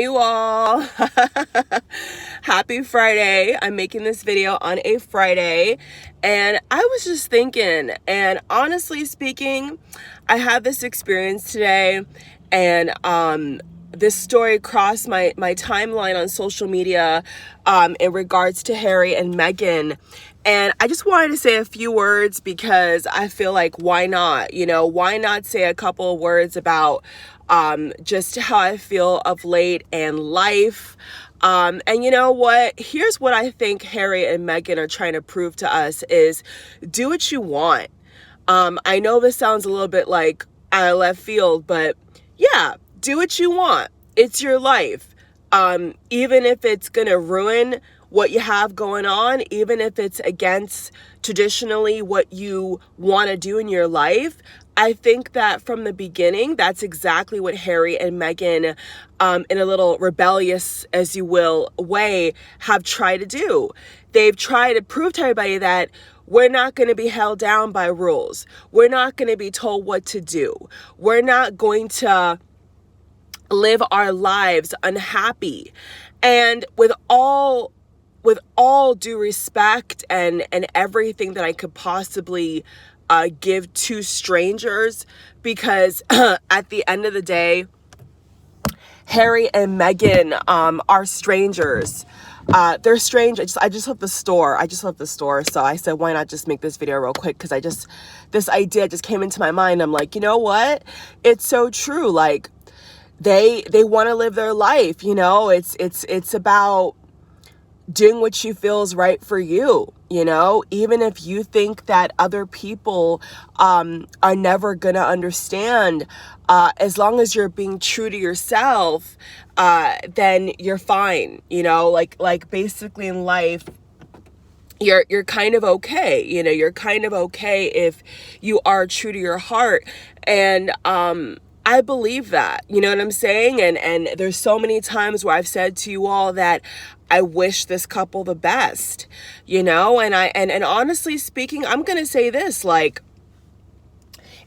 You all. Happy Friday. I'm making this video on a Friday, and I was just thinking, and honestly speaking, I had this experience today, and this story crossed my timeline on social media in regards to Harry and Meghan. And I just wanted to say a few words because I feel like, why not? Why not say a couple of words about just how I feel of late and life. And you know what? Here's what I think Harry and Meghan are trying to prove to us is do what you want. I know this sounds a little bit like out of left field, but yeah, do what you want. It's your life. Even if it's going to ruin what you have going on, even if it's against traditionally what you want to do in your life, I think that from the beginning, that's exactly what Harry and Meghan, in a little rebellious, as you will, way, have tried to do. They've tried to prove to everybody that we're not going to be held down by rules. We're not going to be told what to do. We're not going to live our lives unhappy. And with all due respect and everything that I could possibly give to strangers, because at the end of the day, Harry and Meghan are strangers. They're strange. I just left the store. So I said, why not just make this video real quick? Because this idea just came into my mind. I'm like, you know what? It's so true. Like they want to live their life. It's about doing what you feel is right for you, even if you think that other people are never gonna understand, as long as you're being true to yourself, then you're fine. Like basically in life, you're kind of okay. You're kind of okay if you are true to your heart. And I believe that, you know what I'm saying? And there's so many times where I've said to you all that I wish this couple the best, and honestly speaking, I'm going to say this, like,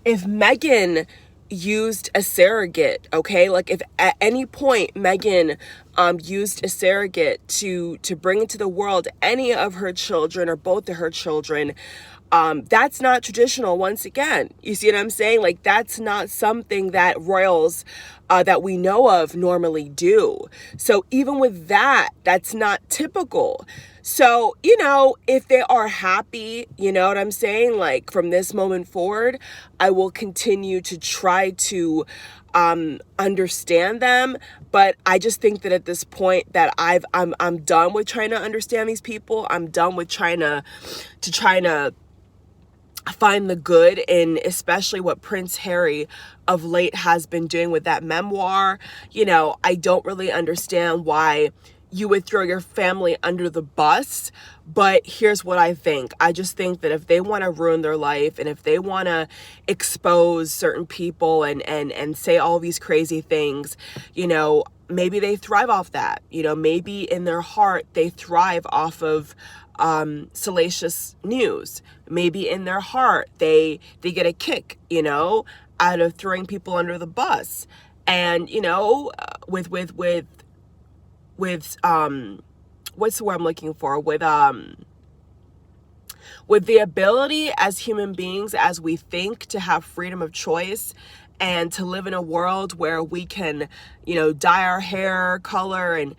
if Meghan used a surrogate, okay, like if at any point Meghan used a surrogate to bring into the world any of her children or both of her children, that's not traditional. Once again, you see what I'm saying? Like, that's not something that royals that we know of normally do. So even with that, that's not typical. So, if they are happy, you know what I'm saying? Like, from this moment forward, I will continue to try to understand them. But I just think that at this point that I'm done with trying to understand these people. I'm done with trying to find the good in especially what Prince Harry of late has been doing with that memoir. I don't really understand why you would throw your family under the bus, but here's what I think. I just think that if they want to ruin their life and if they want to expose certain people and say all these crazy things, maybe they thrive off that. Maybe in their heart they thrive off of salacious news. Maybe in their heart they get a kick, out of throwing people under the bus. And with what's the word I'm looking for? With the ability as human beings, as we think, to have freedom of choice and to live in a world where we can, dye our hair color and,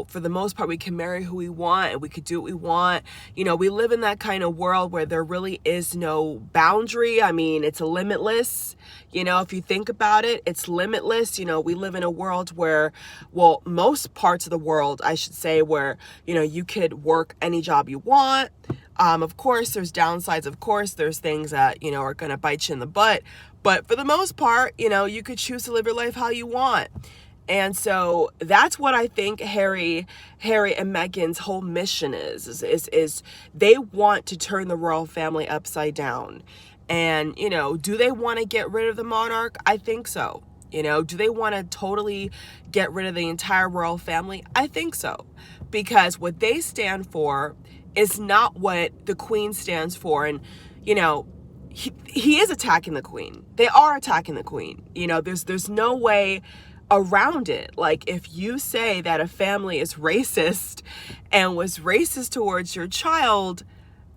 for the most part, we can marry who we want and we could do what we want. We live in that kind of world where there really is no boundary. I mean, it's limitless. If you think about it, it's limitless. We live in a world where, well, most parts of the world, I should say, where, you could work any job you want. Of course, there's downsides. Of course, there's things that, are going to bite you in the butt. But for the most part, you could choose to live your life how you want. And so that's what I think Harry and Meghan's whole mission is they want to turn the royal family upside down. And, do they want to get rid of the monarch? I think so. Do they want to totally get rid of the entire royal family? I think so. Because what they stand for is not what the Queen stands for. And, he is attacking the Queen. They are attacking the Queen. There's no way around it. Like, if you say that a family is racist and was racist towards your child,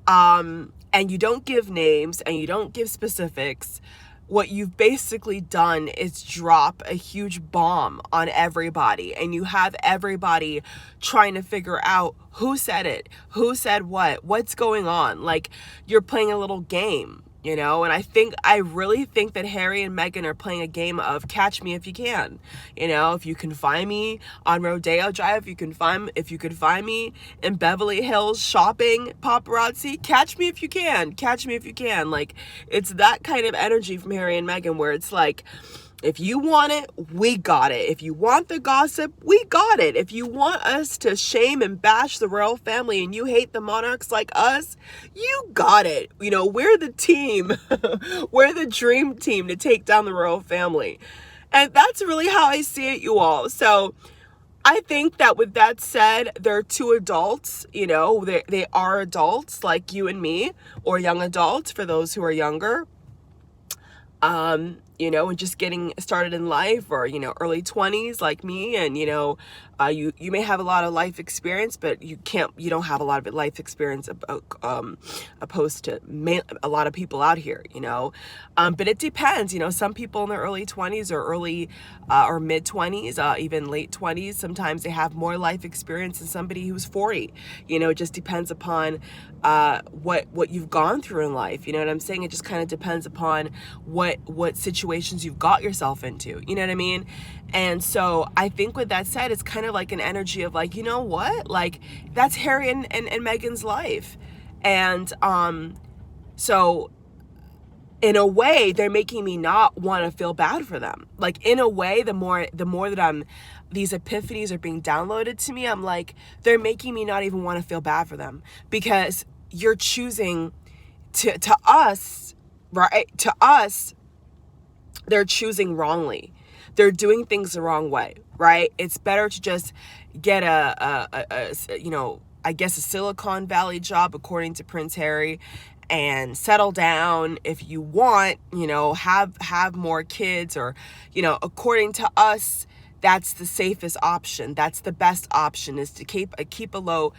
and you don't give names and you don't give specifics, what you've basically done is drop a huge bomb on everybody, and you have everybody trying to figure out who said it, who said what's going on. Like, you're playing a little game, you know? And I really think that Harry and Meghan are playing a game of catch me if you can. You know, if you can find me on Rodeo Drive, if you could find me in Beverly Hills shopping, paparazzi, catch me if you can. Catch me if you can. Like, it's that kind of energy from Harry and Meghan, where it's like, if you want it, we got it. If you want the gossip, we got it. If you want us to shame and bash the royal family and you hate the monarchs like us, you got it. You know, we're the team. We're the dream team to take down the royal family. And that's really how I see it, you all. So I think that with that said, they're two adults, you know, they are adults like you and me, or young adults for those who are younger. You know, and just getting started in life, or, you know, early 20s like me. And, you know, you may have a lot of life experience, but you don't have a lot of life experience opposed to a lot of people out here, you know. But it depends, you know, some people in their early 20s or early or mid 20s, even late 20s, sometimes they have more life experience than somebody who's 40. You know, it just depends upon what you've gone through in life. You know what I'm saying? It just kind of depends upon what situations you've got yourself into. You know what I mean? And so I think with that said, it's kind of like an energy of like, you know what? Like, that's Harry and Meghan's life. And so in a way, they're making me not want to feel bad for them. Like, in a way, the more that these epiphanies are being downloaded to me, I'm like, they're making me not even want to feel bad for them, because you're choosing to us, right? To us, they're choosing wrongly. They're doing things the wrong way, right? It's better to just get you know, I guess a Silicon Valley job, according to Prince Harry, and settle down if you want, you know, have more kids, or, you know, according to us, that's the safest option. That's the best option, is to keep a low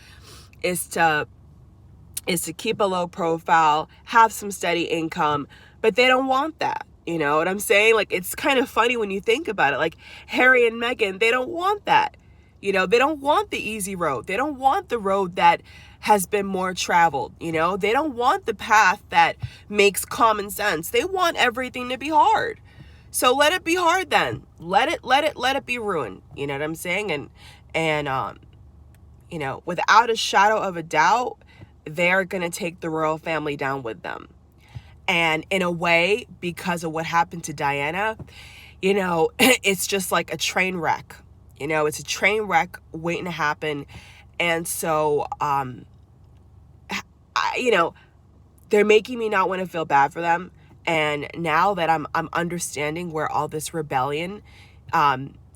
profile, have some steady income. But they don't want that. You know what I'm saying? Like, it's kind of funny when you think about it. Like, Harry and Meghan, they don't want that. You know, they don't want the easy road. They don't want the road that has been more traveled. You know, they don't want the path that makes common sense. They want everything to be hard. So let it be hard then. Let it be ruined. You know what I'm saying? And you know, without a shadow of a doubt, they're going to take the royal family down with them. And in a way, because of what happened to Diana, you know, it's just like a train wreck. You know, it's a train wreck waiting to happen. And so, you know, they're making me not want to feel bad for them. And now that I'm understanding where all this rebellion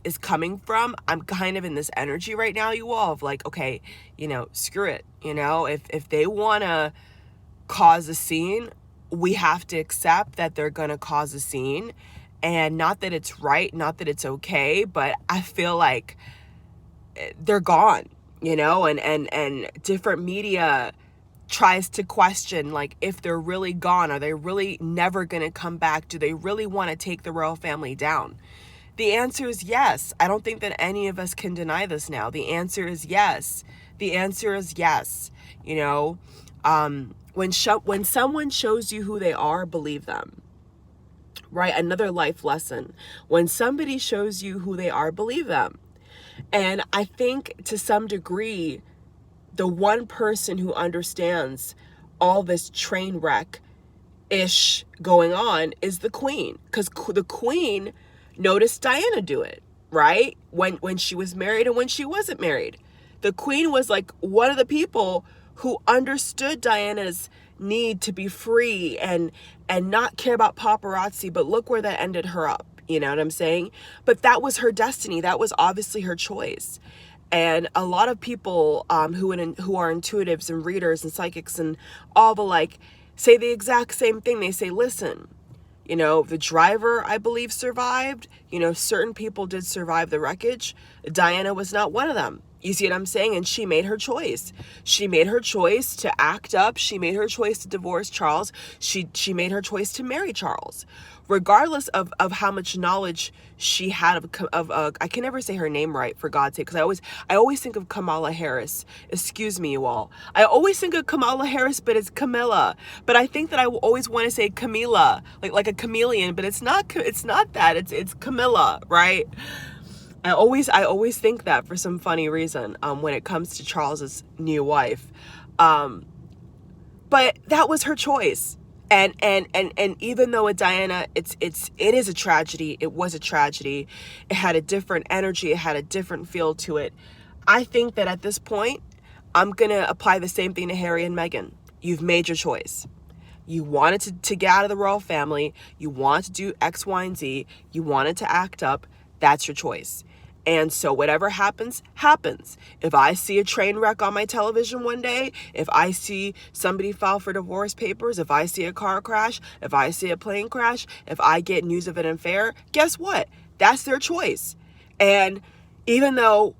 is coming from, I'm kind of in this energy right now, you all, of like, okay, you know, screw it. You know, if they want to cause a scene, we have to accept that they're going to cause a scene. And not that it's right, not that it's okay, but I feel like they're gone, you know, and different media tries to question, like, if they're really gone, are they really never going to come back? Do they really want to take the royal family down? The answer is yes. I don't think that any of us can deny this now. The answer is yes. The answer is yes. You know, when someone shows you who they are, believe them. Right? Another life lesson. When somebody shows you who they are, believe them. And I think to some degree, the one person who understands all this train wreck-ish going on is the Queen. Because the Queen noticed Diana do it, right? When she was married and when she wasn't married. The Queen was like one of the people who understood Diana's need to be free and not care about paparazzi, but look where that ended her up. You know what I'm saying? But that was her destiny. That was obviously her choice. And a lot of people who are intuitives and readers and psychics and all the like say the exact same thing. They say, listen, You know, the driver, I believe, survived. You know, certain people did survive the wreckage. Diana was not one of them. You see what I'm saying? And she made her choice. She made her choice to act up. She made her choice to divorce Charles. She made her choice to marry Charles. Regardless of how much knowledge she had of I can never say her name right, for God's sake, because I always think of Kamala Harris. Excuse me, you all. I always think of Kamala Harris, but it's Camilla. But I think that I always want to say Camila, like a chameleon, but it's not that. It's Camilla, right? I always think that for some funny reason when it comes to Charles's new wife. But that was her choice. And even though with Diana, it is a tragedy. It was a tragedy. It had a different energy. It had a different feel to it. I think that at this point, I'm going to apply the same thing to Harry and Meghan. You've made your choice. You wanted to get out of the royal family. You wanted to do X, Y, and Z. You wanted to act up. That's your choice. And so whatever happens, happens. If I see a train wreck on my television one day, if I see somebody file for divorce papers, if I see a car crash, if I see a plane crash, if I get news of an affair, guess what? That's their choice. And even though,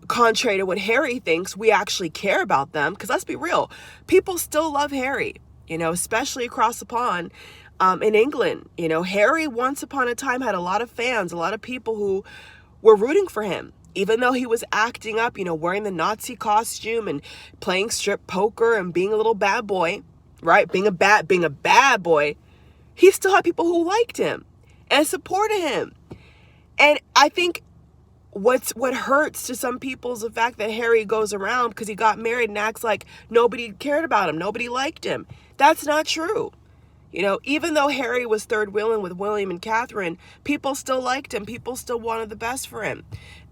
contrary to what Harry thinks, we actually care about them, because let's be real, people still love Harry, you know, especially across the pond. In England, you know, Harry once upon a time had a lot of fans, a lot of people who were rooting for him, even though he was acting up, you know, wearing the Nazi costume and playing strip poker and being a little bad boy, right? Being a bad boy. He still had people who liked him and supported him. And I think what hurts to some people is the fact that Harry goes around because he got married and acts like nobody cared about him, nobody liked him. That's not true. You know, even though Harry was third wheeling with William and Catherine, people still liked him. People still wanted the best for him.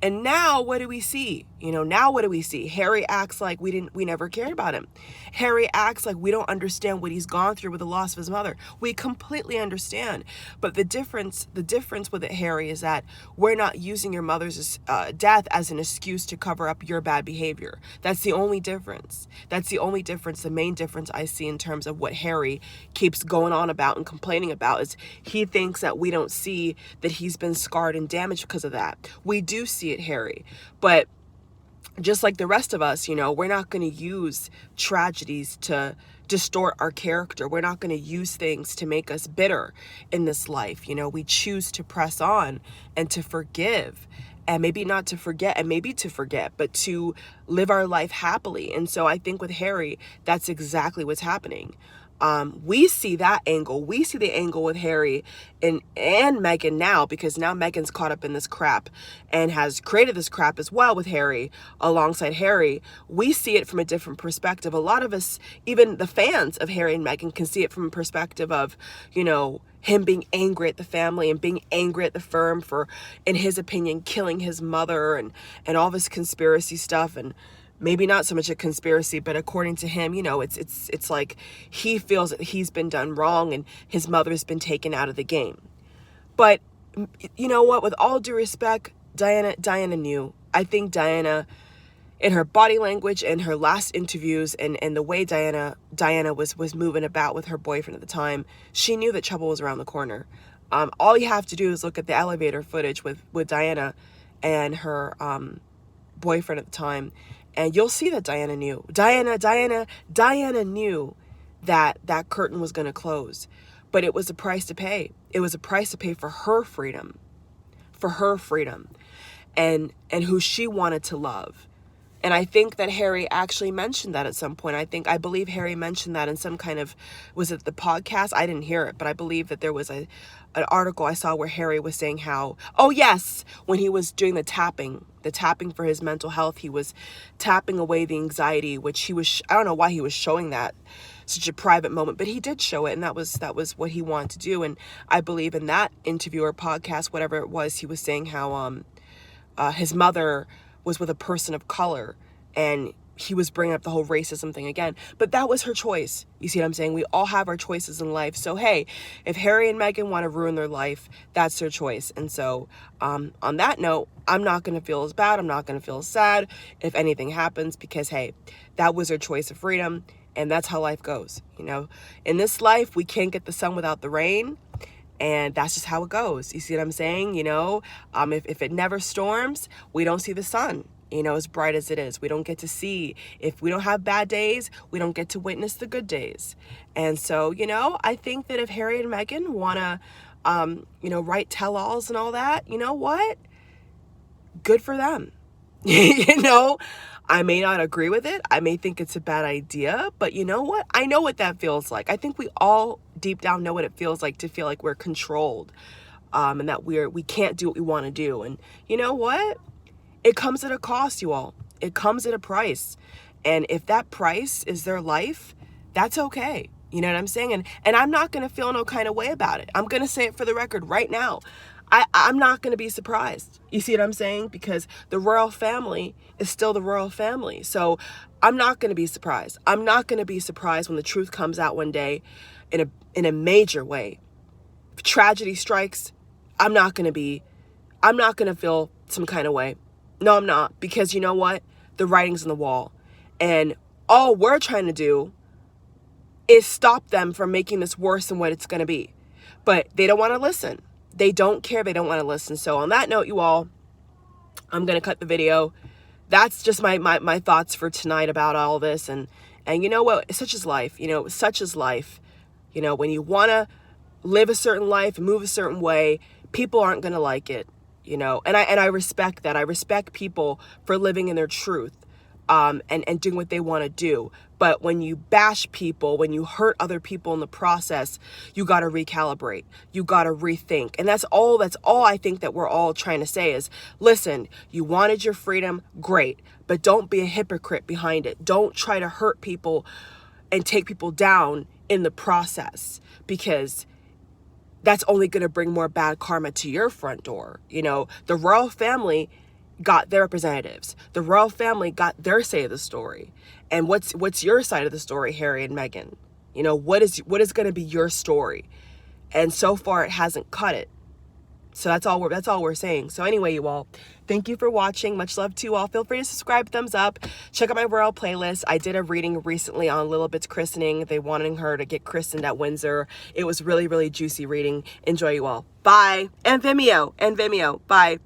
And now what do we see? You know, now what do we see? Harry acts like we never cared about him. Harry acts like we don't understand what he's gone through with the loss of his mother. We completely understand. But the difference with it, Harry, is that we're not using your mother's death as an excuse to cover up your bad behavior. That's the only difference. That's the only difference. The main difference I see in terms of what Harry keeps going on about and complaining about is he thinks that we don't see that he's been scarred and damaged because of that. We do see it, Harry, but just like the rest of us, you know, we're not going to use tragedies to distort our character. We're not going to use things to make us bitter in this life. You know, we choose to press on and to forgive, and maybe not to forget, and maybe to forget, but to live our life happily. And so I think with Harry, that's exactly what's happening. We see that angle. We see the angle with Harry and Meghan now, because now Meghan's caught up in this crap and has created this crap as well with Harry alongside Harry. We see it from a different perspective. A lot of us, even the fans of Harry and Meghan, can see it from a perspective of, you know, him being angry at the family and being angry at the firm for, in his opinion, killing his mother and all this conspiracy stuff. And maybe not so much a conspiracy, but according to him, you know, it's like he feels that he's been done wrong and his mother's been taken out of the game. But you know what? With all due respect, Diana knew. I think Diana, in her body language and her last interviews and the way Diana was moving about with her boyfriend at the time, she knew that trouble was around the corner. All you have to do is look at the elevator footage with Diana and her boyfriend at the time, and you'll see that Diana knew. Diana knew that that curtain was going to close, but it was a price to pay. It was a price to pay for her freedom, and who she wanted to love. And I think that Harry actually mentioned that at some point. I believe Harry mentioned that in some kind of, was it the podcast? I didn't hear it, but I believe that there was an article I saw where Harry was saying how, oh yes, when he was doing the tapping for his mental health, he was tapping away the anxiety, which he was, I don't know why he was showing that, such a private moment, but he did show it, and that was what he wanted to do. And I believe in that interview or podcast, whatever it was, he was saying how his mother was with a person of color, and he was bringing up the whole racism thing again. But that was her choice. You see what I'm saying? We all have our choices in life. So, hey, if Harry and Meghan want to ruin their life, that's their choice. And so on that note, I'm not going to feel as bad. I'm not going to feel sad if anything happens, because, hey, that was their choice of freedom. And that's how life goes. You know, in this life, we can't get the sun without the rain. And that's just how it goes. You see what I'm saying? You know, if it never storms, we don't see the sun, you know, as bright as it is. We don't get to see, if we don't have bad days, we don't get to witness the good days. And so, you know, I think that if Harry and Meghan want to, you know, write tell-alls and all that, you know what? Good for them. You know, I may not agree with it. I may think it's a bad idea, but you know what? I know what that feels like. I think we all deep down know what it feels like to feel like we're controlled, and that we can't do what we want to do. And you know what? It comes at a cost, you all. It comes at a price. And if that price is their life, that's okay. You know what I'm saying? And I'm not going to feel no kind of way about it. I'm going to say it for the record right now. I'm not going to be surprised. You see what I'm saying? Because the royal family is still the royal family. So I'm not going to be surprised. I'm not going to be surprised when the truth comes out one day in a major way. If tragedy strikes, I'm not going to feel some kind of way. No, I'm not. Because you know what? The writing's on the wall. And all we're trying to do is stop them from making this worse than what it's going to be. But they don't want to listen. They don't care. They don't want to listen. So on that note, you all, I'm going to cut the video. That's just my thoughts for tonight about all this. And you know what? Such is life. You know, such is life. You know, when you want to live a certain life and move a certain way, people aren't going to like it. You know, and I respect that. I respect people for living in their truth, and doing what they want to do. But when you bash people, when you hurt other people in the process, you got to recalibrate. You got to rethink. And that's all I think that we're all trying to say is, listen, you wanted your freedom, great, but don't be a hypocrite behind it. Don't try to hurt people and take people down in the process, because that's only going to bring more bad karma to your front door. You know, the royal family got their representatives. The royal family got their say of the story. And what's your side of the story, Harry and Meghan? You know, what is going to be your story? And so far, it hasn't cut it. So that's all we're saying. So anyway, you all, thank you for watching. Much love to you all. Feel free to subscribe, thumbs up. Check out my royal playlist. I did a reading recently on Lilibet's christening. They wanted her to get christened at Windsor. It was really, really juicy reading. Enjoy, you all. Bye. And Vimeo. Bye.